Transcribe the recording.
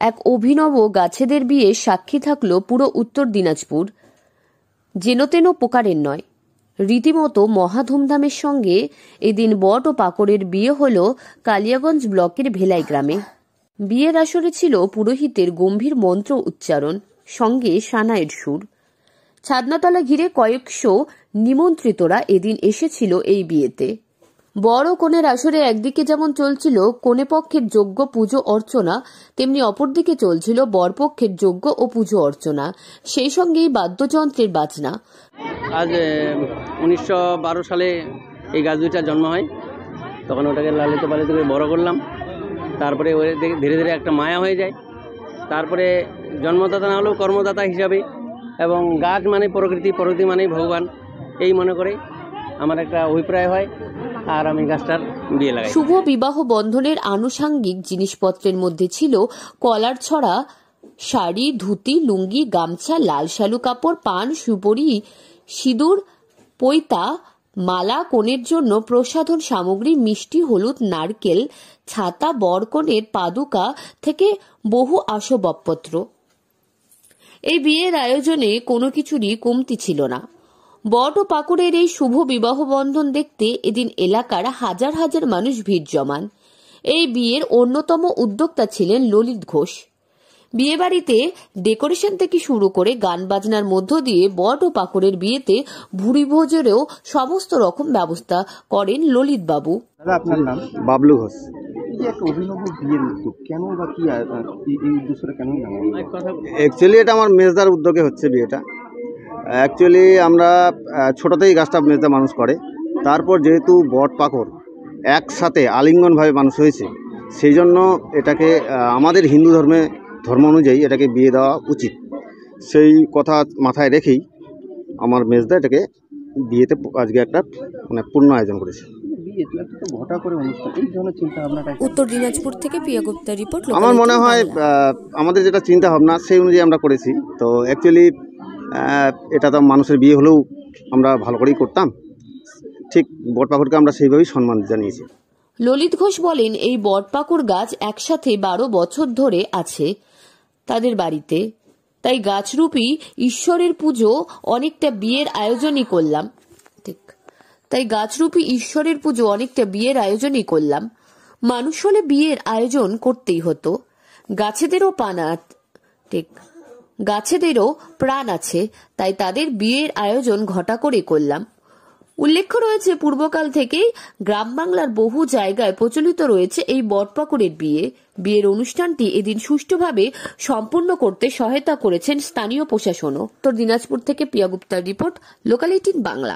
এক অভিনব গাছেদের বিয়ে সাক্ষী থাকল পুরো উত্তর দিনাজপুর। যেনতেন প্রকারের নয়, রীতিমতো মহা ধুমধামের সঙ্গে এদিন বট ও পাকড়ের বিয়ে হল কালিয়াগঞ্জ ব্লকের ভেলাই গ্রামে। বিয়ের আসরে ছিল পুরোহিতের গম্ভীর মন্ত্র উচ্চারণ, সঙ্গে সানাইয়ের সুর। ছাদনাতলা ঘিরে কয়েকশো নিমন্ত্রিতরা এদিন এসেছিল এই বিয়েতে। বর ও কনের আসরে একদিকে যেমন চলছিল কনেপক্ষের যজ্ঞ পুজো অর্চনা, তেমনি অপরদিকে চলছিল বরপক্ষের যজ্ঞ ও পুজো অর্চনা, সেই সঙ্গেই বাদ্যযন্ত্রের বাজনা। আজ 1912 সালে এই গাছ দুইটার জন্ম হয়। তখন ওটাকে লালিত পালিত করে বড় করলাম। তারপরে ধীরে ধীরে একটা মায়া হয়ে যায়। তারপরে জন্মদাতা না হলেও কর্মদাতা হিসাবে, এবং গাছ মানে প্রকৃতি, প্রকৃতি মানে ভগবান, এই মনে করে আমার একটা অভিপ্রায় হয়, আর আমি গাছটার বিয়ে লাগাই। শুভ বিবাহ বন্ধনের আনুষাঙ্গিক জিনিসপত্রের মধ্যে ছিল কলার ছড়া, শাড়ি, ধুতি, লুঙ্গি, গামছা, লাল শালু কাপড়, পান, সুপরি, সিঁদুর, পৈতা, মালা, কনের জন্য প্রসাধন সামগ্রী, মিষ্টি, হলুদ, নারকেল, ছাতা, বরকনের পাদুকা থেকে বহু আসবাবপত্র। এই বিয়ের আয়োজনে কোনো কিছুরই কমতি ছিল না। বট ও পাকড়ের এই শুভ বিবাহ বন্ধন দেখতে এদিন এলাকার হাজার হাজার মানুষ ভিড় জমান। এই বিয়ের অন্যতম উদ্যোক্তা ছিলেন ললিত ঘোষ। বিয়েবাড়িতে ডেকোরেশন থেকে শুরু করে গান বাজনার মধ্য দিয়ে বট ও পাকড়ের বিয়েতে ভুরি ভোজেরও সমস্ত রকম ব্যবস্থা করেন ললিত বাবু। আপনার নাম? বাবলু ঘোষ। একটা অভিনব বিয়ের উদ্যোগ কেন বা কি এই উদ্দেশ্যটা কেন? অ্যাকচুয়ালি এটা আমার মেজদার উদ্যোগে হচ্ছে বিয়েটা। অ্যাকচুয়ালি আমরা ছোটোতেই গাছটা মেজদা মানুষ করে, তারপর যেহেতু বট পাকড় একসাথে আলিঙ্গনভাবে মানুষ হয়েছে, সেই জন্য এটাকে আমাদের হিন্দু ধর্ম অনুযায়ী এটাকে বিয়ে দেওয়া উচিত। সেই কথা মাথায় রেখেই আমার মেজদা এটাকে বিয়েতে আজকে একটা পূর্ণ আয়োজন করেছে। উত্তর দিনাজপুর থেকে প্রিয়া গুপ্তার রিপোর্ট। আমার মনে হয় আমাদের যেটা চিন্তা ভাবনা সেই অনুযায়ী আমরা করেছি। তো অ্যাকচুয়ালি এটা তো মানুষের বিয়ে হলেও আমরা ভালো করেই করতাম, ঠিক বট পাকড়কে আমরা সেইভাবেই সম্মান জানিয়েছি। ললিত ঘোষ বলেন, এই বট পাকড় গাছ একসাথে 12 বছর ধরে আছে তাদের বাড়িতে, তাই গাছরূপী ঈশ্বরের পুজো অনেকটা বিয়ের আয়োজনই করলাম। মানুষ হলে বিয়ের আয়োজন করতেই হতো। গাছেদেরও প্রাণ আছে, তাই তাদের বিয়ের আয়োজন ঘটা করে করলাম। উল্লেখ্য রয়েছে, পূর্বকাল থেকেই গ্রাম বাংলার বহু জায়গায় প্রচলিত রয়েছে এই বটপাকড়ের বিয়ে। বিয়ের অনুষ্ঠানটি এদিন সুষ্ঠুভাবে সম্পূর্ণ করতে সহায়তা করেছেন স্থানীয় প্রশাসনও। উত্তর দিনাজপুর থেকে প্রিয়া গুপ্তার রিপোর্ট, লোকাল 18 বাংলা।